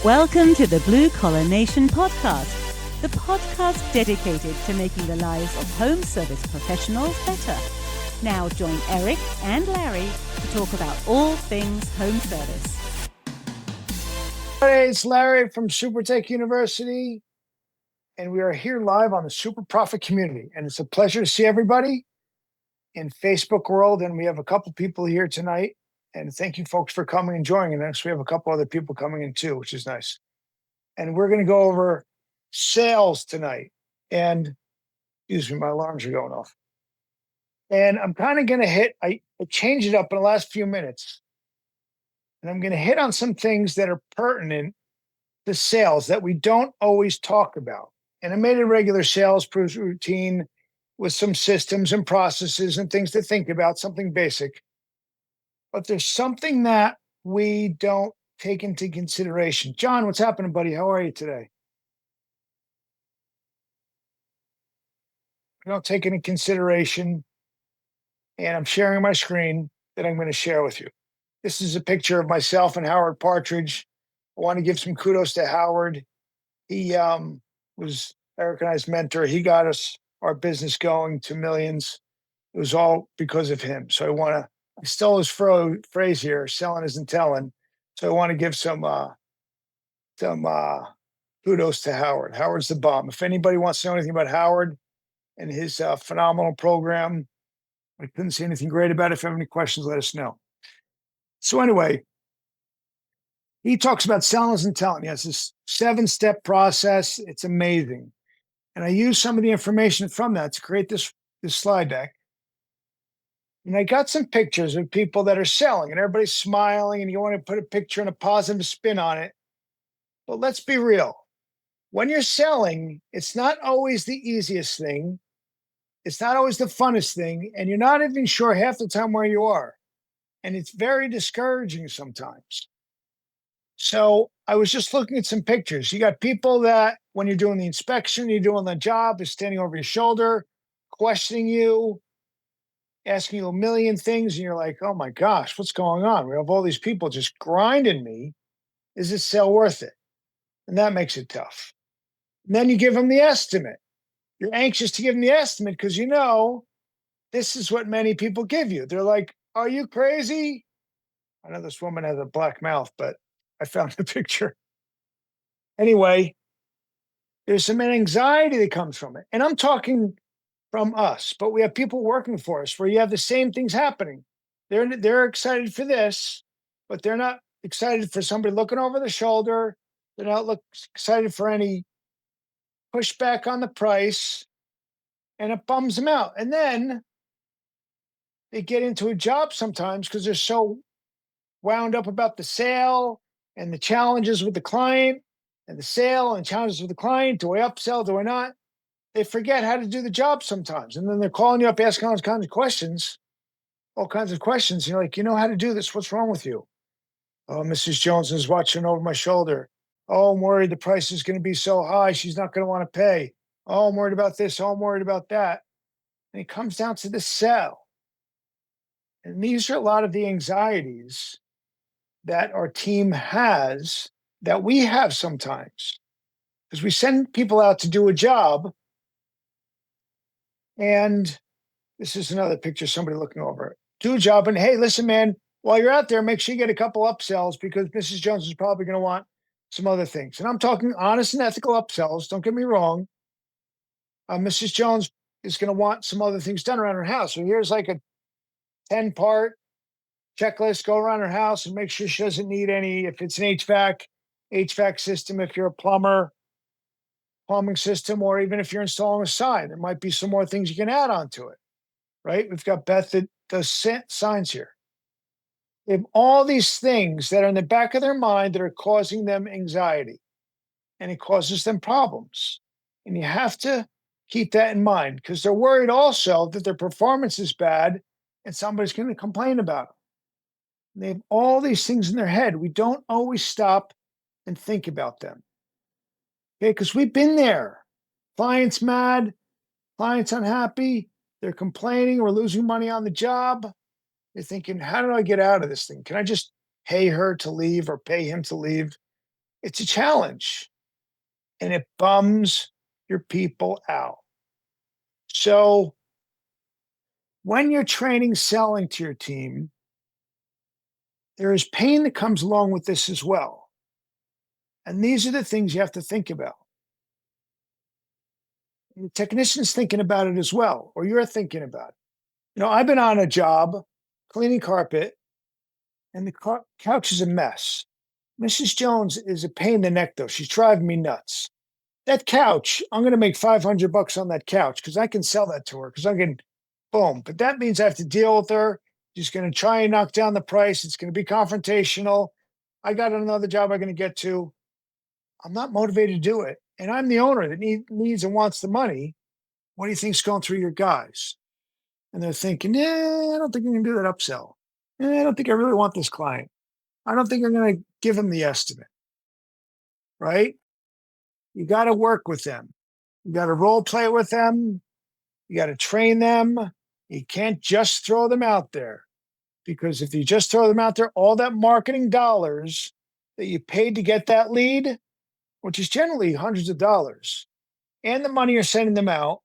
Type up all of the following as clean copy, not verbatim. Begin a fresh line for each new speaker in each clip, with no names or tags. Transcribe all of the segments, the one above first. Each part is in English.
Welcome to the Blue Collar Nation podcast, the podcast dedicated to making the lives of home service professionals better. Now join Eric and Larry to talk about all things home service.
Hey, it's Larry from SuperTech University, and we are here live on the Super Profit community. And it's a pleasure to see everybody in Facebook world. And we have a couple people here tonight. And thank you, folks, for coming and joining us. We have a couple other people coming in too, which is nice. And we're going to go over sales tonight. And excuse me, my alarms are going off. And I'm kind of going to hit, I changed it up in the last few minutes. And I'm going to hit on some things that are pertinent to sales that we don't always talk about. And I made a regular sales routine with some systems and processes and things to think about, something basic. But there's something that we don't take into consideration. John, what's happening, buddy? How are you today? We don't take into consideration, and I'm sharing my screen that I'm going to share with you. This is a picture of myself and Howard Partridge. I want to give some kudos to Howard. He was Eric and I's mentor. He got us our business going to millions. It was all because of him. So I stole his phrase here, selling isn't telling. So I want to give some kudos to Howard. Howard's the bomb. If anybody wants to know anything about Howard and his phenomenal program, I couldn't say anything great about it. If you have any questions, let us know. So anyway, he talks about selling isn't telling. He has this 7-step process. It's amazing. And I use some of the information from that to create this slide deck. And I got some pictures of people that are selling and everybody's smiling and you want to put a picture and a positive spin on it. But let's be real. When you're selling, it's not always the easiest thing. It's not always the funnest thing. And you're not even sure half the time where you are. And it's very discouraging sometimes. So I was just looking at some pictures. You got people that when you're doing the inspection, you're doing the job, is standing over your shoulder, questioning you, asking you a million things. And you're like, oh my gosh, what's going on? We have all these people just grinding me. Is this sale worth it? And that makes it tough. And then you give them the estimate. You're anxious to give them the estimate because you know this is what many people give you. They're like, are you crazy? I know this woman has a black mouth, but I found the picture. Anyway, there's some anxiety that comes from it. And I'm talking from us, but we have people working for us where you have the same things happening. They're excited for this, but they're not excited for somebody looking over the shoulder. They're not excited for any pushback on the price, and it bums them out. And then they get into a job sometimes because they're so wound up about the sale and the challenges with the client and the sale and challenges with the client. Do I upsell? Do I not? They forget how to do the job sometimes. And then they're calling you up, asking all kinds of questions. You're like, you know how to do this. What's wrong with you? Oh, Mrs. Jones is watching over my shoulder. Oh, I'm worried the price is going to be so high. She's not going to want to pay. Oh, I'm worried about this. Oh, I'm worried about that. And it comes down to the sell. And these are a lot of the anxieties that our team has, that we have sometimes. Because we send people out to do a job. And this is another picture, somebody looking over it. Do a job. And hey, listen, man, while you're out there, make sure you get a couple upsells because Mrs. Jones is probably going to want some other things. And I'm talking honest and ethical upsells. Don't get me wrong. Mrs. Jones is going to want some other things done around her house. So here's like a 10-part checklist. Go around her house and make sure she doesn't need any. If it's an HVAC system, if you're a plumbing system, or even if you're installing a sign, there might be some more things you can add on to it, right? We've got Beth that does signs here. They have all these things that are in the back of their mind that are causing them anxiety, and it causes them problems. And you have to keep that in mind because they're worried also that their performance is bad and somebody's going to complain about them. They have all these things in their head. We don't always stop and think about them. Okay, because we've been there. Clients mad, clients unhappy, they're complaining, we're losing money on the job. They're thinking, how do I get out of this thing? Can I just pay her to leave or pay him to leave? It's a challenge and it bums your people out. So when you're training selling to your team, there is pain that comes along with this as well. And these are the things you have to think about. The technician's thinking about it as well, or you're thinking about it. I've been on a job cleaning carpet, and the couch is a mess. Mrs. Jones is a pain in the neck, though. She's driving me nuts. That couch, I'm going to make $500 on that couch because I can sell that to her because I can, boom. But that means I have to deal with her. She's going to try and knock down the price. It's going to be confrontational. I got another job I'm going to get to. I'm not motivated to do it. And I'm the owner that needs and wants the money. What do you think's going through your guys? And they're thinking, I don't think I can do that upsell. I don't think I really want this client. I don't think I'm going to give him the estimate, right? You got to work with them. You got to role play with them. You got to train them. You can't just throw them out there, because if you just throw them out there, all that marketing dollars that you paid to get that lead, which is generally hundreds of dollars, and the money you're sending them out,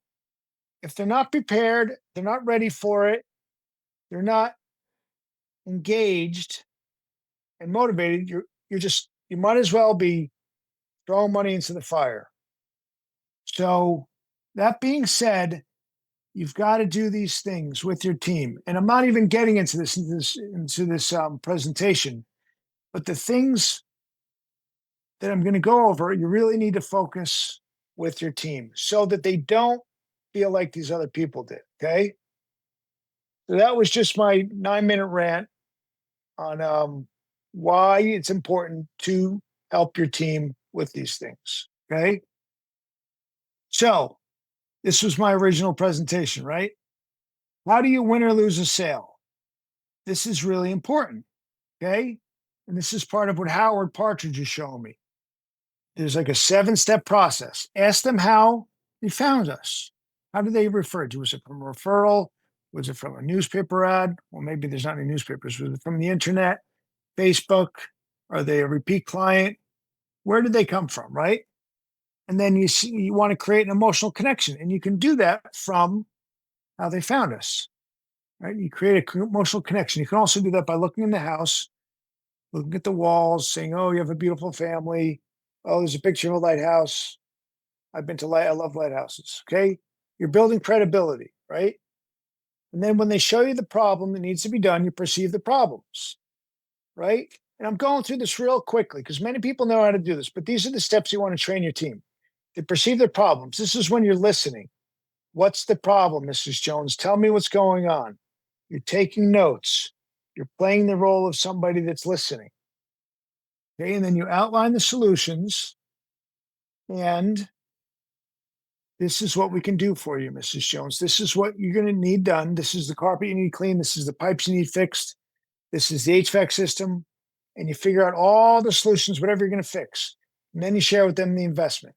if they're not prepared, they're not ready for it, they're not engaged and motivated, you might as well be throwing money into the fire. So that being said, you've got to do these things with your team. And I'm not even getting into this presentation, but the things that I'm going to go over, you really need to focus with your team so that they don't feel like these other people did. Okay. So that was just my 9-minute rant on why it's important to help your team with these things. Okay. So this was my original presentation, right? How do you win or lose a sale? This is really important. Okay. And this is part of what Howard Partridge is showing me. There's like a 7-step process. Ask them how they found us. How did they refer to? Was it from a referral? Was it from a newspaper ad? Well, maybe there's not any newspapers. Was it from the internet, Facebook? Are they a repeat client? Where did they come from, right? And then you want to create an emotional connection. And you can do that from how they found us, right? You create an emotional connection. You can also do that by looking in the house, looking at the walls, saying, oh, you have a beautiful family. Oh, there's a picture of a lighthouse. I love lighthouses. Okay. You're building credibility, right? And then when they show you the problem that needs to be done, you perceive the problems, right? And I'm going through this real quickly because many people know how to do this, but these are the steps you want to train your team. They perceive their problems. This is when you're listening. What's the problem, Mrs. Jones? Tell me what's going on. You're taking notes. You're playing the role of somebody that's listening. Okay, and then you outline the solutions. And this is what we can do for you, Mrs. Jones. This is what you're going to need done. This is the carpet you need cleaned. This is the pipes you need fixed. This is the HVAC system. And you figure out all the solutions, whatever you're going to fix. And then you share with them the investment.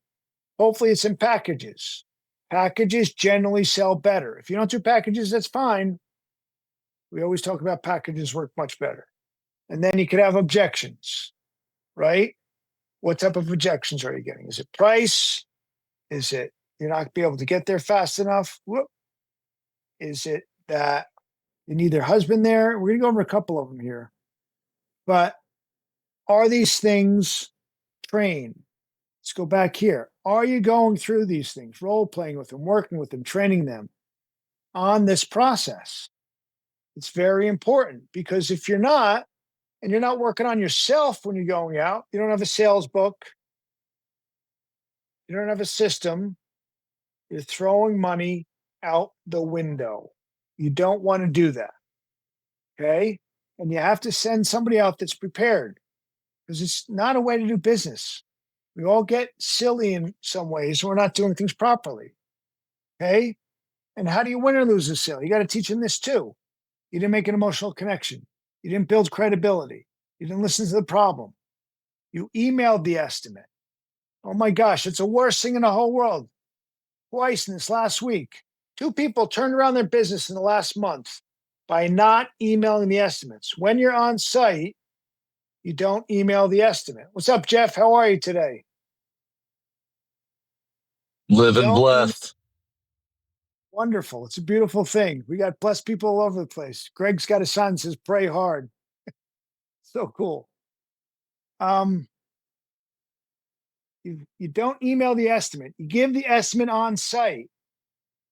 Hopefully it's in packages. Packages generally sell better. If you don't do packages, that's fine. We always talk about packages work much better. And then you could have objections, right? What type of objections are you getting? Is it price? Is it you're not be able to get there fast enough? Whoop. Is it that you need their husband there? We're going to go over a couple of them here. But are these things trained? Let's go back here. Are you going through these things, role playing with them, working with them, training them on this process? It's very important because if you're not, and you're not working on yourself when you're going out, you don't have a sales book, you don't have a system, you're throwing money out the window. You don't want to do that. Okay. And you have to send somebody out that's prepared because it's not a way to do business. We all get silly in some ways. We're not doing things properly. Okay. And how do you win or lose a sale? You got to teach them this too. You didn't make an emotional connection. You didn't build credibility. You didn't listen to the problem. You emailed the estimate. Oh my gosh, it's the worst thing in the whole world. Twice in this last week, 2 people turned around their business in the last month by not emailing the estimates. When you're on site, You don't email the estimate. What's up, Jeff? How are you today? You
Living
don't email.
blessed.
Wonderful. It's a beautiful thing. We got blessed people all over the place. Greg's got a sign that says pray hard. So cool. Um, you don't email the estimate. You give the estimate on site.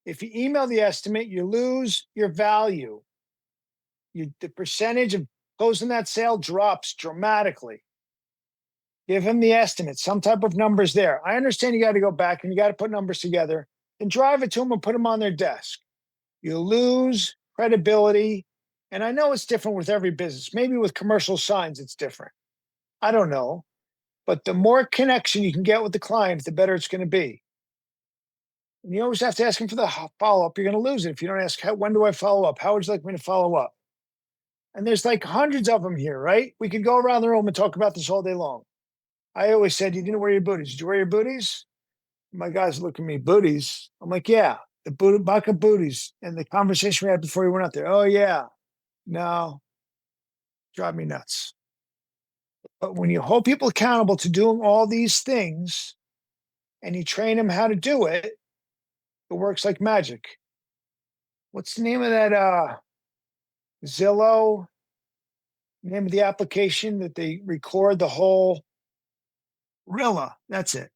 If you email the estimate, you lose your value. The percentage of closing that sale drops dramatically. Give him the estimate, some type of numbers there. I understand you got to go back and you got to put numbers together and drive it to them and put them on their desk. You lose credibility. And I know it's different with every business. Maybe with commercial signs, it's different. I don't know. But the more connection you can get with the client, the better it's going to be. And you always have to ask them for the follow up. You're going to lose it if you don't ask, when do I follow up? How would you like me to follow up? And there's like hundreds of them here, right? We could go around the room and talk about this all day long. I always said, you didn't wear your booties. Did you wear your booties? My guys look at me, booties. I'm like, yeah, the bucket booties. And the conversation we had before we went out there. Oh, yeah. No, drive me nuts. But when you hold people accountable to doing all these things and you train them how to do it, it works like magic. What's the name of that Zillow? Name of the application that they record the whole Rilla. That's it.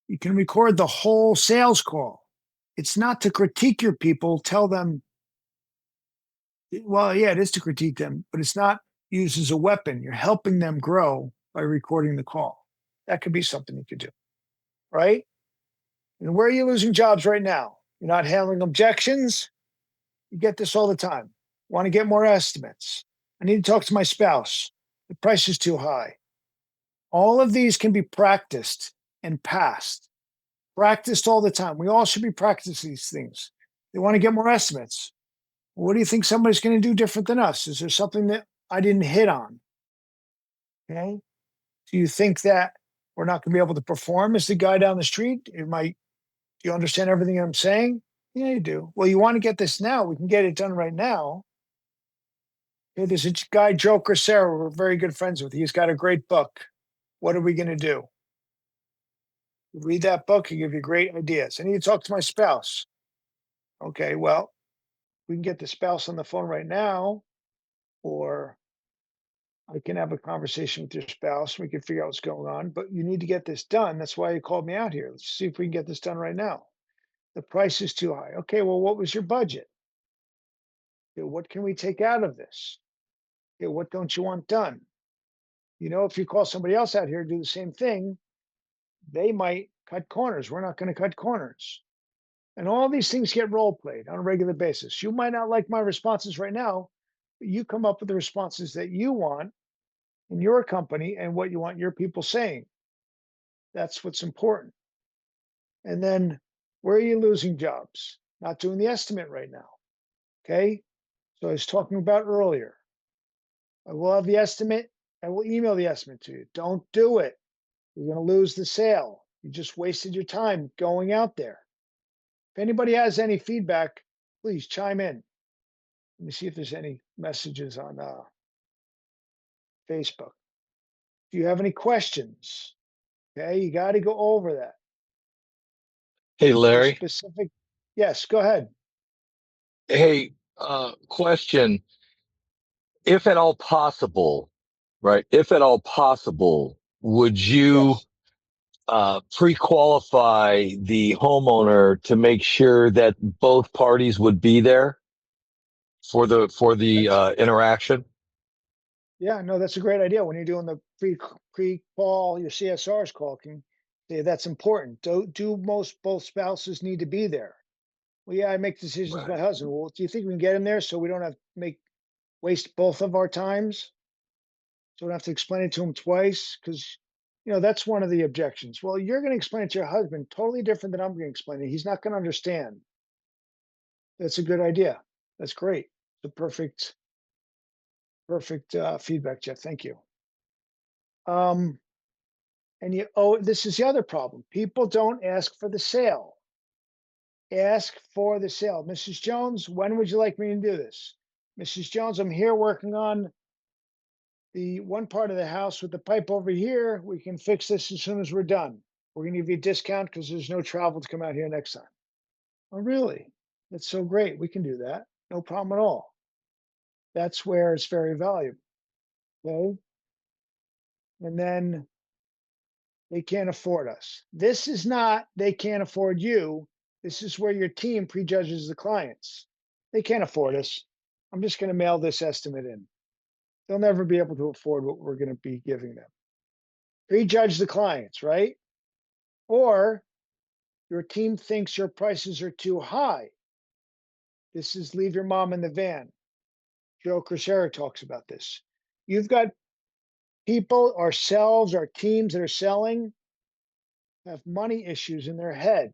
You can record the whole sales call. It's not to critique your people, tell them, well, yeah, it is to critique them, but it's not used as a weapon. You're helping them grow by recording the call. That could be something you could do, right? And where are you losing jobs right now? You're not handling objections. You get this all the time. Want to get more estimates. I need to talk to my spouse. The price is too high. All of these can be practiced and passed. Practiced all the time. We all should be practicing these things. They want to get more estimates. What do you think somebody's going to do different than us? Is there something that I didn't hit on? Okay. Do you think that we're not going to be able to perform as the guy down the street? Do you understand everything I'm saying? Yeah, you do. Well, you want to get this now. We can get it done right now. Okay, there's a guy, Joe Crisero, we're very good friends with. He's got a great book. What are we going to do? Read that book, he'll give you great ideas. I need to talk to my spouse. Okay, well, we can get the spouse on the phone right now, or I can have a conversation with your spouse. We can figure out what's going on, but you need to get this done. That's why you called me out here. Let's see if we can get this done right now. The price is too high. Okay, well, what was your budget? Okay, what can we take out of this? Okay, what don't you want done? You know, if you call somebody else out here to do the same thing, they might cut corners. We're not going to cut corners. And all these things get role played on a regular basis. You might not like my responses right now, but you come up with the responses that you want in your company and what you want your people saying. That's what's important. And then where are you losing jobs? Not doing the estimate right now. Okay. So I was talking about earlier. I will have the estimate. I will email the estimate to you. Don't do it. You're going to lose the sale. You just wasted your time going out there. If anybody has any feedback, please chime in. Let me see if there's any messages on Facebook. Do you have any questions? Okay, you got to go over that.
Hey,
There's
Larry.
specific. Yes, go ahead.
Hey, question. If at all possible, right? If at all possible, would you
Yes.
pre-qualify the homeowner to make sure that both parties would be there for the
That's
interaction?
yeah, no, that's a great idea. When you're doing the pre-call, your CSRs call, can say that's important. Do most both spouses need to be there? Well, yeah, I make decisions with my
Right.
husband. Well, do you think we can get him there so we don't have to waste both of our times? So we don't have to explain it to him twice? Because that's one of the objections. Well, you're going to explain it to your husband totally different than I'm going to explain it. He's not going to understand. That's a good idea. That's great. The perfect feedback, Jeff. Thank you. Um, and this is the other problem. People don't ask for the sale. Ask for the sale. Mrs. Jones, when would you like me to do this? Mrs. Jones, I'm here working on the one part of the house with the pipe over here, we can fix this as soon as we're done. We're going to give you a discount because there's no travel to come out here next time. Oh, really? That's so great. We can do that. No problem at all. That's where it's very valuable. Okay. And then they can't afford us. This is not, they can't afford you. This is where your team prejudges the clients. They can't afford us. I'm just going to mail this estimate in. They'll never be able to afford what we're going to be giving them. Prejudge the clients, right? Or your team thinks your prices are too high. This is leave your mom in the van. Joe Crisera talks about this. You've got people, ourselves, our teams that are selling have money issues in their head.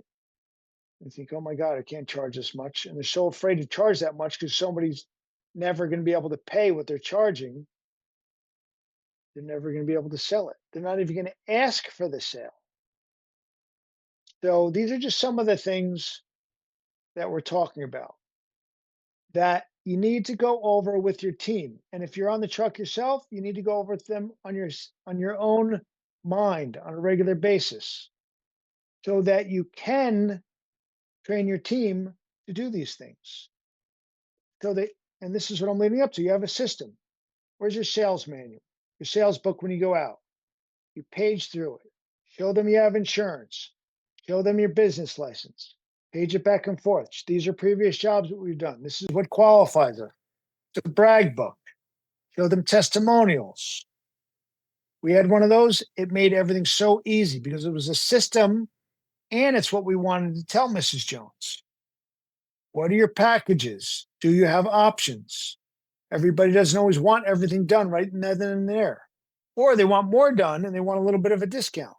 They think, oh my God, I can't charge this much. And they're so afraid to charge that much because somebody's never going to be able to pay what they're charging. They're never going to be able to sell it. They're not even going to ask for the sale. So these are just some of the things that we're talking about that you need to go over with your team. And if you're on the truck yourself, you need to go over with them on your own mind on a regular basis so that you can train your team to do these things. So they, and this is what I'm leading up to. You have a system. Where's your sales manual? Your sales book when you go out. You page through it. Show them you have insurance. Show them your business license. Page it back and forth. These are previous jobs that we've done. This is what qualifies us. It's a brag book. Show them testimonials. We had one of those. It made everything so easy because it was a system and it's what we wanted to tell Mrs. Jones. What are your packages? Do you have options? Everybody doesn't always want everything done right then and there. Or they want more done and they want a little bit of a discount.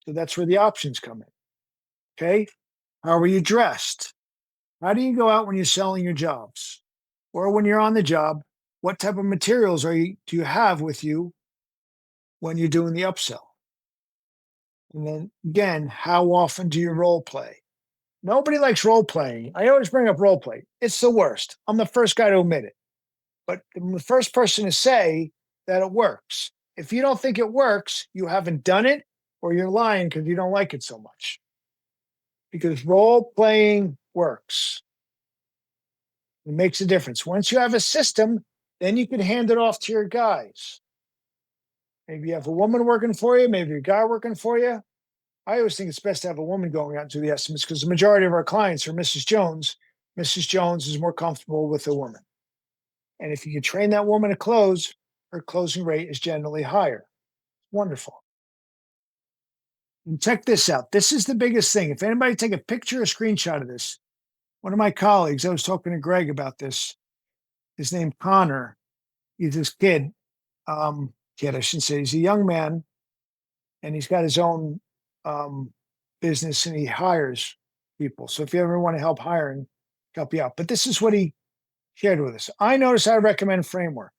So that's where the options come in. Okay. How are you dressed? How do you go out when you're selling your jobs? Or when you're on the job, what type of materials do you have with you when you're doing the upsell? And then again, how often do you role play? Nobody likes role playing. I always bring up role play. It's the worst. I'm the first guy to admit it. But I'm the first person to say that it works. If you don't think it works, you haven't done it or you're lying because you don't like it so much. Because role playing works. It makes a difference. Once you have a system, then you can hand it off to your guys. Maybe you have a woman working for you, maybe a guy working for you. I always think it's best to have a woman going out to the estimates because the majority of our clients are Mrs. Jones. Mrs. Jones is more comfortable with a woman. And if you can train that woman to close, her closing rate is generally higher. Wonderful. And check this out. This is the biggest thing. If anybody take a picture or screenshot of this, one of my colleagues, I was talking to Greg about this. His name Connor. He's this kid. I shouldn't say. He's a young man, and he's got his own business, and he hires people. So if you ever want to help hiring, help you out. But this is what he shared with us. I notice I recommend framework.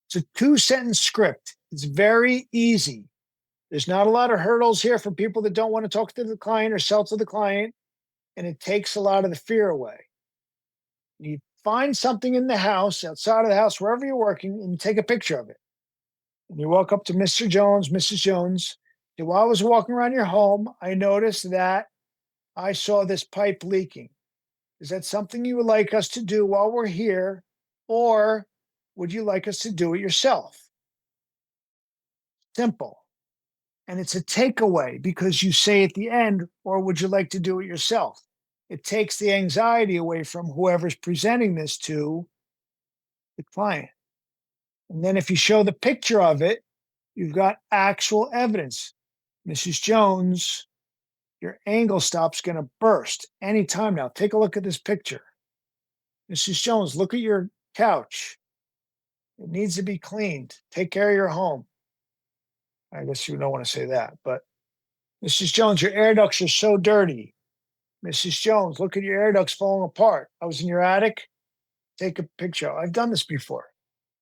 It's a 2-sentence script. It's very easy. There's not a lot of hurdles here for people that don't want to talk to the client or sell to the client, and it takes a lot of the fear away. You find something in the house, outside of the house, wherever you're working, and you take a picture of it. And you walk up to Mr. Jones, Mrs. Jones. And while I was walking around your home, I noticed that I saw this pipe leaking. Is that something you would like us to do while we're here, or would you like us to do it yourself? Simple. And it's a takeaway because you say at the end, or would you like to do it yourself? It takes the anxiety away from whoever's presenting this to the client. And then if you show the picture of it, you've got actual evidence. Mrs. Jones, your angle stop's going to burst anytime now. Take a look at this picture. Mrs. Jones, look at your couch. It needs to be cleaned. Take care of your home. I guess you don't want to say that, but Mrs. Jones, your air ducts are so dirty. Mrs. Jones, look at your air ducts falling apart. I was in your attic. Take a picture. I've done this before.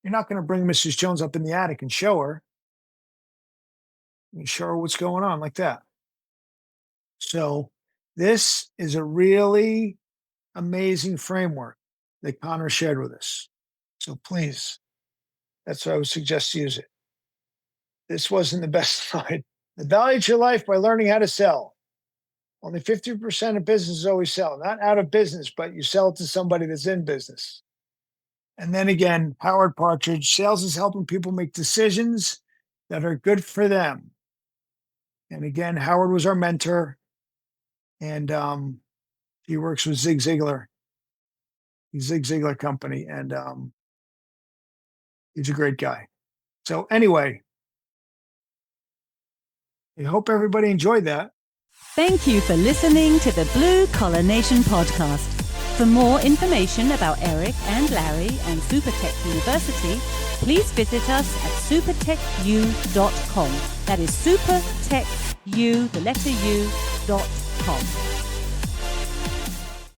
You're not going to bring Mrs. Jones up in the attic and show her. You show her what's going on like that. So this is a really amazing framework that Connor shared with us. So please That's what I would suggest to use it. This wasn't the best slide. Evaluate your life by learning how to sell. Only 50% of businesses always sell, not out of business, but you sell it to somebody that's in business. And then again, Howard Partridge, sales is helping people make decisions that are good for them. And again, Howard was our mentor, and he works with Zig Ziglar, the Zig Ziglar company, and he's a great guy. So anyway, I hope everybody enjoyed that.
Thank you for listening to the Blue Collar Nation podcast. For more information about Eric and Larry and Supertech University, please visit us at supertechu.com. That is supertechu.com.